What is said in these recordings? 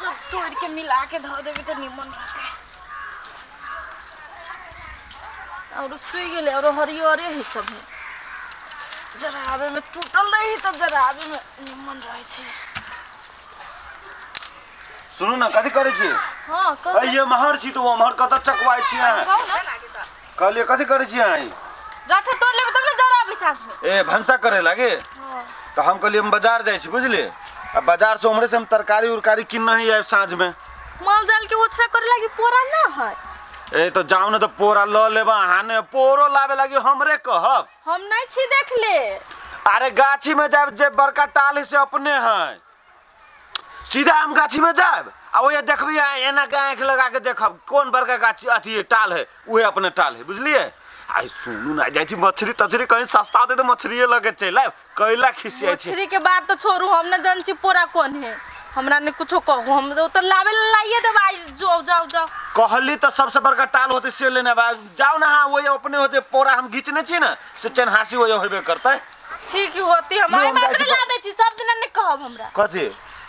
सब तोड़ के मिला के धो देबे तो निमन रहते। और सुई गेले और हरियरे ही सब है। जराबे में टूटल रही तो जराबे में निमन रहे छे। सुनू ना कथी करे छी? हां कर ये महर छी तो महर कत चकवाई छी है। कहलिए कथी करे छी आई? राठे तोड़ लेबे तब ना जराबे साथ में। ए भंसा करे लागे। हां तो हम कहलिए हम बाजार जाई छी बुझले। अब बाजार से हमरे से हम तरकारी उरकारी किन्ना ही आए साँझ में। माल जाल के ओछरा करे लागी पोरा ना है। ए तो जाओ ना तो पोरा ल लेबा हाने पोरो लावे लागी हमरे कहब। हम नहीं छी देख ले। अरे गाछी में जाब जे बड़का टाल से अपने है। सीधा हम गाछी में जाब आ ओए देखबी एना के आंख लगा के देखब कौन बड़का गाछी अथी टाल है उहे अपने टाल है बुझलिए। आई सुनू ना जाई छी मछली तछरी कहीं सस्ता दे तो मछलिए लगे चल कैला खिसिया छी। मछली के बात तो छोड़ू हम ना जान छी पोरा कौन है। हमरा ने कुछो कहू हम तो लावे लाइए दवाई जो जाओ जाओ। कहली तो सबसे बड़का टाल होते से लेने बा जाओ ना हाँ वही अपने होते पोरा हम घीचने छी ना से चनहासी वही होबे करते। ठीक होती हमारे मात्र ला दे छी सब दिन ने कहब हमरा। कथी?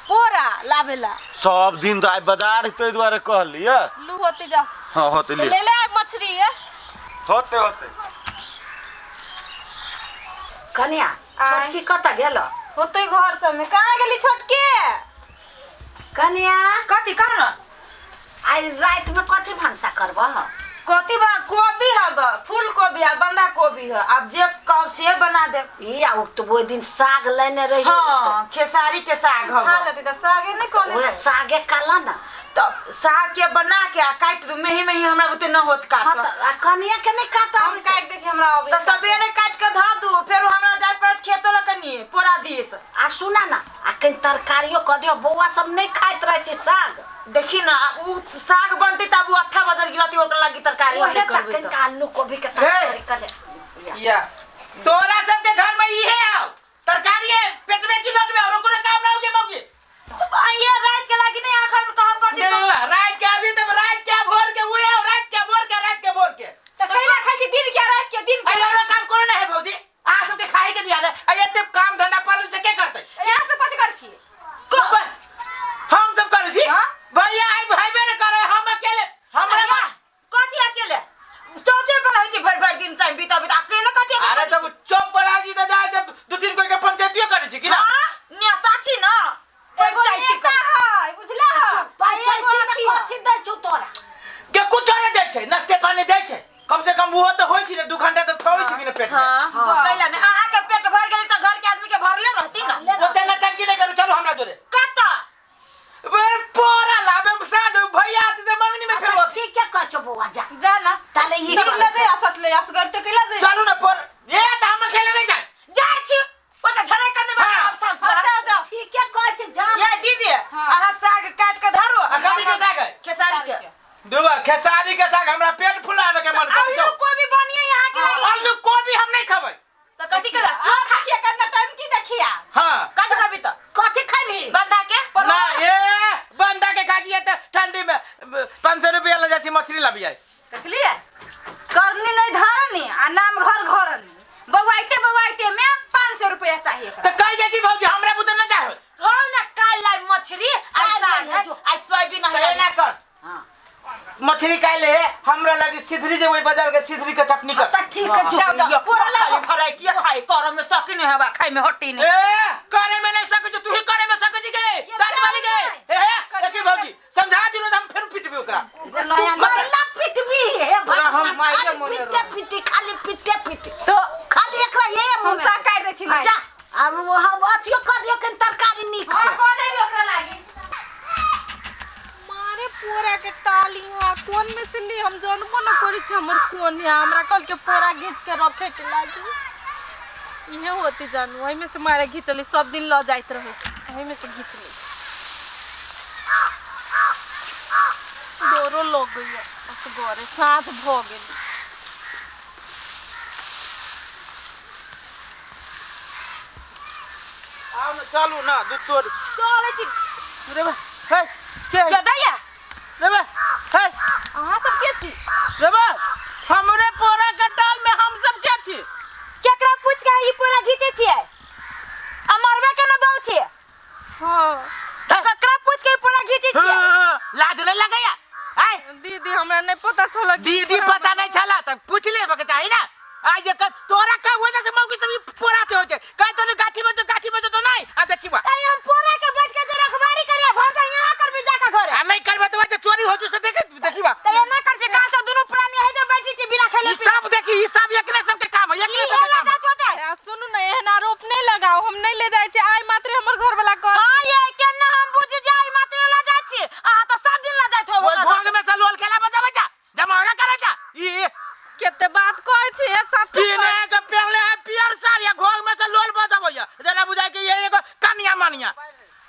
पोरा लावेला सब दिन तो आई बाजार तै द्वारे कहली है। लू होते जा। हां होते ले ले आ मछली है। होते होते कन्या छोटकी कत गेल? होते घर सब में कहां गेली छोटकी? कन्या कथी कहना? आई रात में कथी भंसा करबह? कथी बा कोबी हब फूल कोबी आ बंदा कोबी है अब जे कब से बना दे। ई आ तो वो दिन साग लेने रही। हां खेसारी के साग हब। खा जाती त सागे नहीं कोले। वो सागे काला ना तो साग के बना के आ काट दू मेही मेही हमरा बुते न होत काट। हां त कन्या के नहीं काटा हम काट दे छी हमरा अब। तो सबेरे काट के ध दू फिर हमरा जाय पड़त खेतो लकनी पूरा दिस। आ सुना ना आ कहीं तरकारियो क दियो बौआ सब नहीं खाइत रहे छी साग। देखी ना उ साग बनती तब उ अट्ठा बदल गिरती ओकर लागी तरकारी ओहे हम तक करबे कहीं आलू गोभी के तरकारी करे। या तोरा सबके घर में ई है आओ तरकारी है पेट में किलो में और कोनो काम ना होगे मौके। तो ये रात के लागी नहीं आखर में कहां पड़ती तो रात के अभी तक रात के भोर के उड़े और रात के भोर के त कैला खाई छी दिन के रात के दिन के। अरे काम कोन है भौजी आ सबके खाए के दिया है एते काम धंधा पर से के करते? यहां से कथि कर छी? हम सब करे छी भैया आई भाई बहन करे हम अकेले हमरा कथी अकेले चौके पर है छी भर भर दिन टाइम बिता बिता अकेले कथी? अरे तब चौक पर आ जी त जाए जब दो तीन कोई के पंचायतियो करे छी कि ना? नेता छी ना पंचायती नेता है बुझला? पंचायती में कथी दै छु तोरा? के कुछ न दे छै नाश्ते पानी दे छै कम से कम वो तो होई छी ने 2 घंटा तो थोई छी कि ने पेट में। हां कैला ने आ के पेट भर गेली त घर के आदमी के भरले रहती ना। ओते न टंकी नहीं करू चलो हमरा जोरे कत्ता वे पोरा लाबे साद भैया आते त मंगनी में फेर होती। ठीक है कचो बौआ जा जा ना ताले ई ले दे असट ले असगर तो केला दे। चलो ना पोर ये त हम खेले नहीं जाए जाय छी ओटा झरे करने बा ऑप्शन जाओ जाओ। ठीक है कच जा। ये दीदी आहा साग काट के धरो कथी के साग है? खेसारी के दुबा खेसारी के साग हमरा पेट फुलावे के मन करे आलू कोबी बनिए यहां के लागी। आलू कोबी हम नहीं खाबै तो कथी के खा के करना टाइम की देखिया। हां कथी खाबी त कथी खाबी? बंधा के ना ये बंदा के काजी है त ठंडी में 500 रुपया ले जाची मछली लाबी जाए। देखलिए करनी नहीं धारनी आ नाम घर घरनी बवाइते में 500 रुपया चाहिए। त कह जाची भौजी हमरा बुते न जाए हो ना काल लाई मछली आई साग आई सोयाबीन है ना कर। हां मछली काले है हमरा लगी सिधरी जे वही बाजार के सिधरी के चटनी कर। त ठीक है जाओ जो जाओ पूरा खाली वैरायटी खाई कर में सकी नहीं हवा खाई में हटी नहीं। ए करे में नहीं सके तू ही करे में सके जी के दांत वाली के ए देखी भौजी समझा दिलो हम फिर पिटबे ओकरा। महिला पिटबी है हम खाली पिटे पिटे खाली पिटे पिटे तो खाली एकरा ये हम सा काट दे छी माई। जा अब वो हम अथियो कर दियो के तरकारी नीक हां छै। को देबी ओकरा लागी। मारे पोरा के टाली हां कोन में से ले हम जानबो न करै छी हमर कोन है हमरा कल के पोरा घीच के रखे के लागी। इहे होती जानू ओहि में से मारे घिचली सब दिन ल जाइत रहै छी ओहि में से घिच ली। डोरो लग गई बस गोरे साथ भ गेली। आओ न चलू ना दूध तोड़ चले छी रे बे हे के गदैया रे बे हे अहाँ सब के छी? रे बे हमरे पोरा कटाल में हम सब के छी? केकरा पूछ के ई पूरा घीचे छिए अमरबे के न बहु छिए। हां केकरा पूछ के पूरा घीचे छिए? करे लगैया आय दीदी हमरा नहीं पता चला कि दीदी पता नहीं चला त पूछ ले बके चाहिए ना आज एक तोरा का वजह से मौकी सब पोराते होते कह तो गाठी में तो नहीं आ देखिबा हम पोरा के बैठ के जो रखवारी करे भर दे यहां कर भी जाके घरे आ नहीं करबे तो चोरी हो जसे देखिबा त ये ना कर से का से दोनों प्राणी है जो बैठी थी बिना खेले ई सब देखी ई सब एकरे सब के काम है एकरे सब के काम आ, सुनू ना एहन आरोप नहीं लगाओ हम नहीं ले जाए छे आई मात्र हमर घर वाला कह हां ये केना हम बुझ जाई मात्र ला जाय छी आ त सब दिन ला जाय ओए हो भोग में से लोल खेला बजाबे जा जमावड़ा करे जा ई केते बात कहै छी ए साथ पीने के पहले पियर सारिया घोर में से लोल बजाबैया जरा बुझाय के ये एगो कन्या मानिया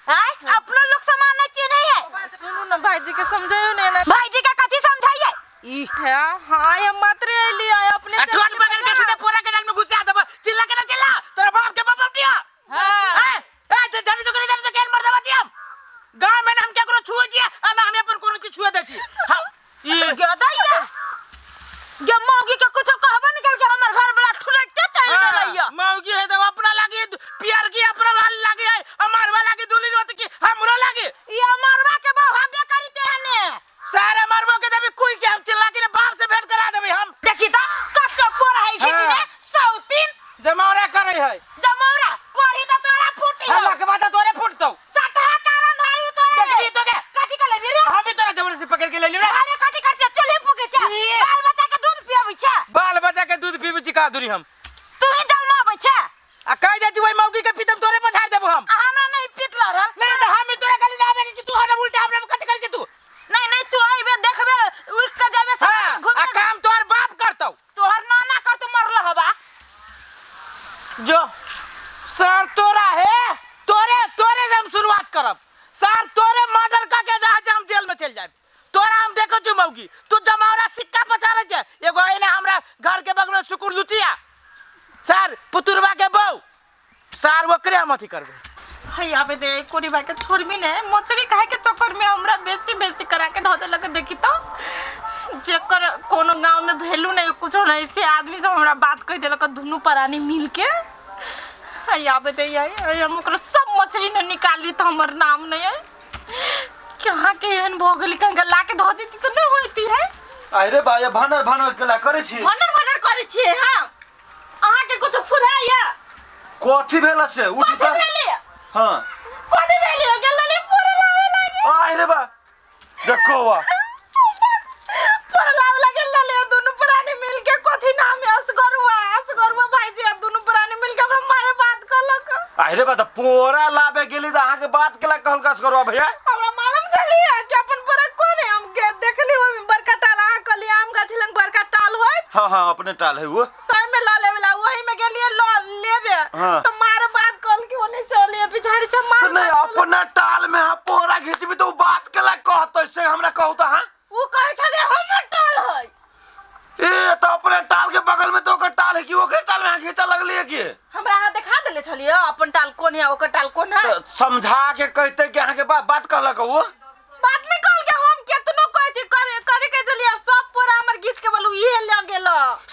हां अपनो लोग समान नहीं चिन्ह है सुनू ना भाईजी के समझायो ने ना भाईजी का कथि समझाइए ई है हां ये मात्र एली आय अपने ठोट पकड़ के सीधे पूरा के डाल में घुसा दब चिल्ला के ना चिल्ला तोरा बाप के बाप दिया हां ए जल्दी तो करे केन मर देबा छी हम गांव में हम केकरो छुए छी आ ना हम अपन कोनो की छुए दै छी हां ई गदैया ये मौगी के कुछ कहबो निकल के हमर घर वाला ठुरकते चल गेलैया मौगी है तो अपना लागी पियर की अपना वाली लागी है हमार वाला की दूली होत की हमरो लागी ये मारवा के बाबा हबे करिते हने सारे मारबो के देबी कोई के हम चिल्ला के बाप से भेंट करा देबी हम देखी त कत्ते पोर है घिची ने सौतीन जमावड़ा करे है जमौरा कोरी त तोरा फूटी हो हल्ला के बाद तोरे फुटतौ सटा कारण धारी तोरा देखबी तो के कथि के लेबी रे हम भी तोरा जबरदस्ती पकड़ के ले लियो रे अरे कथि करते चले फुके छ बाल बच्चा के दूध पियाबै छ बाल बच्चा के दूध पीबी छी का दूरी हम तू ही जलमाबै छ आ कह दे छी ओई मौगी के पीतम तोरे पछाड़ देबो हम हमरा नहीं पितला रे नहीं तो हम तोरा गली ना आवे कि तू हमरा उल्टा हमरा कथि करे छी तू नहीं तू आइबे देखबे उइक के जाबे हां सब आ काम तोर बाप करतौ तोहर नाना कर तू मरल हबा जो सर तोरा है तोरे से हम शुरुआत करब सर तोरे मर्डर का के जहां से हम जेल में चल जाए तोरा हम देखो तू मौगी तू जमावड़ा सिक्का पचारे छे एगो एने हमरा घर के बगल में सुकुर लुटिया सर पुतुरवा के बहू सर ओकरे हम अथी करबे हई आबे दे कोरी भाई के छोड़बी ने मोचरी काहे के चक्कर में हमरा बेइज्जती करा के धो दे लगे देखी तो जेकर कोनो गांव में वैल्यू नहीं कुछ नहीं से आदमी सब हमरा बात कह देलक दुनू प्राणी मिल के हई आबे दे यही हम ओकरा सब मछली ने निकाली तो हमर नाम नहीं है कहां के एहन भोगली कंगा ला के धो देती तो नहीं होती है अरे भाई भनर केला करे छी भनर करे छी हां अहा के कुछ फुराया कथि भेला से उठी त हां कथि भेली गेलले पूरा लावे लागे अरे बा देखो वा पूरा लावे लागे लले दोनों प्राणी मिल के कथि नाम है असगरुआ भाई जी दोनों प्राणी मिल के हमरा मारे बात करलक अरे बा त पोरा लाबे गेली त अहाँ के बात केला कहल कस करवा भैया हमरा मालूम चली है कि अपन पूरा कोन है हम के देखली ओमे बड़का टाल आ कली आम गाछ लंग बड़का टाल होय हां अपने टाल है वो तई में ला लेवेला वही में गेलिए ल लेबे हाँ। तो मारे बात कल कि ओने से ले पिछाड़ी से मार तो नहीं अपना टाल में हाँ पोरा घिचबी तो बात केला कहत से हमरा कहू त हां वो कहे छले हमर टाल है ए तो अपने टाल के बगल में तो ओकर टाल है कि ओकर टाल में घिचा लगली है कि हमरा हां दिखा देले छलिए अपन टाल कोन है ओकर टाल कोन है तो समझा के कहते कि अहाँ के बात कहलक वो बात निकल के हम केतनो कहै छी करे के चलिए सब पूरा हमर गीत के बोलू ये ले गेल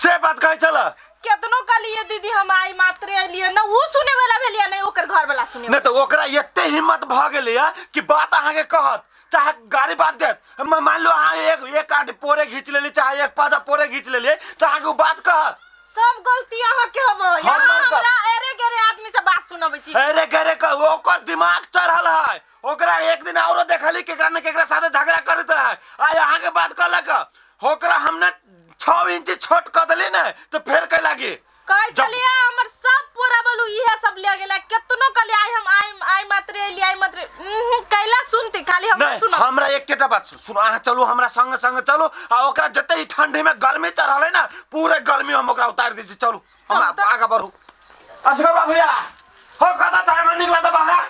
से बात कहे चला केतनो कलिए दीदी हम आई मात्र आइलिए ना वो सुने वाला भेलिए नहीं ओकर घर वाला सुने नहीं तो ओकरा एते हिम्मत भ गेलै कि बात अहाँ के कहत चाहे गाड़ी बात देत मान लो अहाँ एक आठ पोरे घीच लेली चाहे एक पाजा पोरे घीच लेली तो अहाँ के बात कहत सब गलती अहाँ के हबो यहाँ हमरा एरे गेरे आदमी से बात सुनबै छी अरे गरे का ओकर दिमाग चढ़ल है ओकरा एक दिन औरो देखली केकरा न केकरा साथे झगड़ा करत रहे आय अहाँ के बात कहलक ओकरा हमने 6 इंच छोट क देली न तो फेर कह लागी कह चलिए हमर सब पूरा बोलू इहे सब ले गेला केतनो कली आई मात्र कैला सुनते खाली हम सुन हमरा एक केटा बात सुन अहाँ चलू हमरा संग संग चलू आ ओकरा जते ही ठंडी में गर्मी चढ़ले ना पूरे गर्मी हम ओकरा उतार दी छी चलू हम आगे बढ़ू असगर भैया हो कदा चाय में निकला त बाहर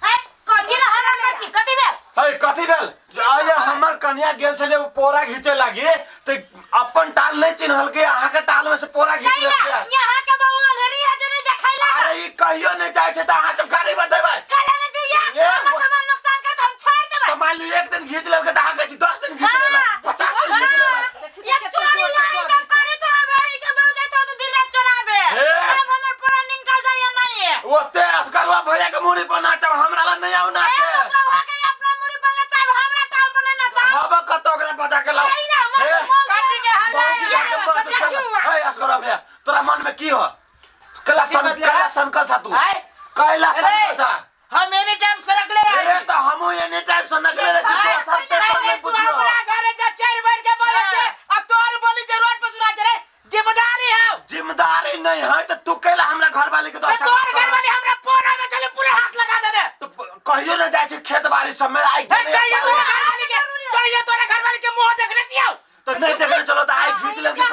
है कथि ला हरा ले छी कथि भेल है कथि भेल आय हमर कन्या गेल छले पोरा घिचे लागी त अपन टाल नहीं चिन्हल के अहाँ के टाल में से पोरा घिच ले यहाँ के बहु अंधेरी है जो नहीं देखाइला अरे ई कहियो नहीं जाय छै त अहाँ सब गाड़ी बतेबै चले नहीं दिया हमर सामान नुकसान कर तो हम छोड़ देबै तो मान लो एक दिन घिच लेल के त अहाँ के 10 दिन घिच लेल 50 दिन घिच लेल ये चोरी लाई सब करे तो भाई के बहु जाता तो दिन रात चोराबे अब हमर पूरा निकल जाय नहीं है ओते असगरवा भैया के मुड़ी पर नाचब हमरा ला नहीं आउ नाचे बहु के अपना मुरी बना चाहे हमरा टाल बना ना चाहे जाके लाओ कथी के हल्ला हे असगरा भैया तोरा मन में की हो कला संकल था तू कैला संकल था हम एनी टाइम सरकले रहे ए तो हमो एनी टाइम से नकले रहे तो सब ते सब में पूछियो हमरा घरे जा 4 बार के बोले छे अब तोर बोली जे रोड पर सुना रे जिम्मेदारी है जिम्मेदारी नहीं है तो तू कैला हमरा घर वाले के दोस्त तोर घर वाले हमरा पोरा में चले पूरे हाथ लगा दे रे तो कहियो न जाय छै खेत बाड़ी सब में आई कहियो तोरा घर वाले के मुंह देखले छियो तो नहीं देखले चलो तो आई खींच ले के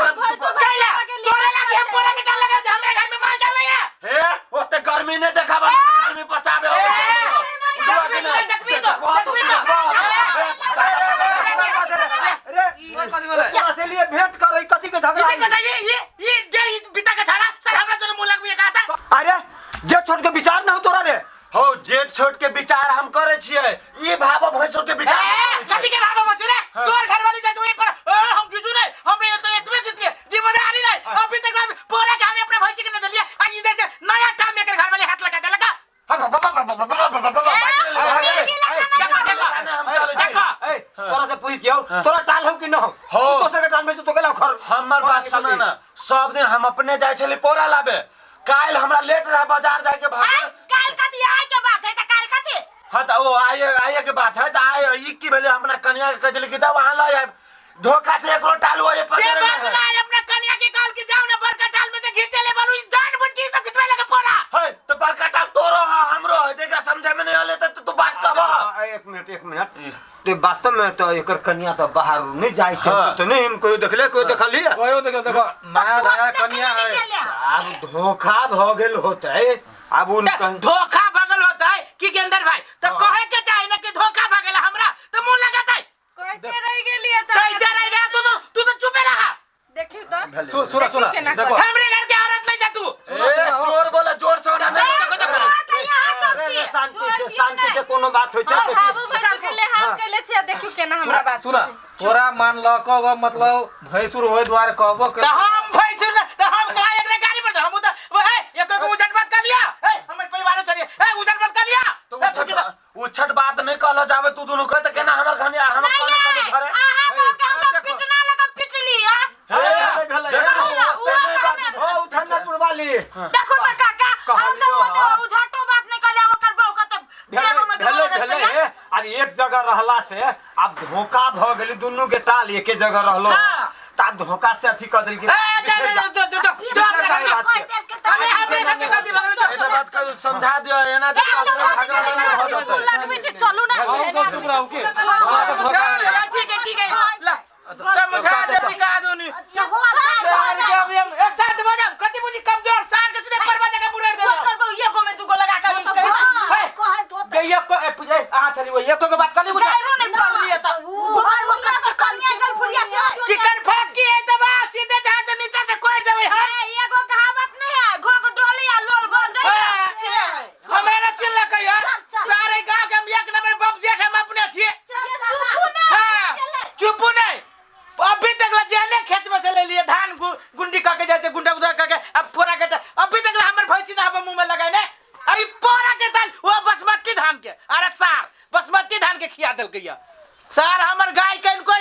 कैला तोरे लगे पोरा में डाल लगा हमरा घर में माल डाल है हे ओते गर्मी ने देखाबा गर्मी पचाबे हो से लिए भेंट करो कथी के झगड़ा ये बिता के छाड़ा सर हमरा तो मुंह लगबे कहा था अरे जे छोड़ के विचार ना हो तोरा रे हो जेठ छोट के विचार हम करे छिए ई भाव भैंसो के विचार छठी के बाबा बचले तोर घर वाली जाय ओए पर हम किछु नहीं हमरे तो एतबे कितले जिम्मेदारी नहीं अभी तक पूरा के हम अपने भैंसी के न दलिया आ ई जैसे नया टाइम में घर वाले हाथ लगा दे लगा तोरा से पूछियो तोरा टाल हो कि न हो दोसर के टाल में तो गेला घर हमर बात सुना ना सब दिन हम अपने जाय छले पोरा लाबे काल हमरा लेट रहा बाजार जाय के भागे काल कथी आए के बात है त काल कथी हां त ओ आए के बात है त आए ई की भेले हमरा कन्या के कजली के जाओ वहां ल आए धोखा से एकरो टाल होए से बात ना अपना कन्या के काल के जाओ ना बड़का टाल में से खींचे ले बालू जान बुझ के सब खिंचवे लगे पोरा है तो बड़का टाल तोरो हमरो है देखा समझे में नहीं आले त तू बात कर एक मिनट तो वास्तव में तो एकर कन्या तो बाहर नहीं जाय छै तो नहीं हम कोई देखले कोई देखली कोई देखो नया नया कन्या है अब धोखा भ गेल होतै अब उनका धोखा भगल होता है कि गेंदर भाई तो कहे के चाहे ना कि धोखा भगेला हमरा तो मुंह लगाता है कहते रह गेलिए कहते रह गया तू तो चुपे रहा देखियो तो सुना देखो हमरे घर के औरत ले जा तू ए जोर बोला जोर से ना शांति से कोनो बात होय छै बाबू भैंस के ले हाथ के ले छिया देखियो केना हमरा बात सुना तोरा मान ल कहब मतलब भैंसुर होय द्वारे कहबो तो हम भैंसुर तो हम कहा एक गाड़ी पर हम तो वो है एक को उजट बात कर लिया ए हमर परिवार चलिए ए उजट बात कर लिया तो उछट बात नहीं कहला जावे तू दोनों कहत केना हमर घनिया हम कहले घरे आहा बाके हम तो पिटना लगा पिटली ओ ठंडापुर वाली देखो त काका हम सब उझाटो बात नहीं कहले ओकर बहू कत देबो में भेले अरे एक जगह रहला से अब धोखा भ गेली दुन्नु के टाल एके जगह रहलो ता धोखा से अथी क देल बात कर समझा दियो एना लगबे छै चलू ना सब चुप रहो के ठीक है समझा दे दिखा दूनी सार के अभी हम एक साथ बजा कति बुझी कमजोर सार के सीधे परवा जगह बुलेट दे करबो ये को में तू को लगा के कहे तो ये को पूछे हां चली वो ये को बात कर ली बुझा गायरो नहीं कर लिए त वो का कन्या गल फुरिया से चिकन फाक की है दबा सीधे जहां से नीचे से कोड़ देबे हां एगो कहावत नहीं है घोड़ को डोली आ लोल बन जाए हमेरा चिल्ला के यार सारे गांव के हम एक नंबर बाप जेठ हम अपने छिए चुप नहीं अभी तक जाने खेत में से ले लिए धान गुंडी का के जैसे गुंडा उधर का के अब पूरा के अभी तक हमर भैंसी ना मुंह में लगाए ने अरे पूरा के दाल वो बासमती धान के अरे सार बासमती धान के खिया देल गया सार हमर गाय के इनको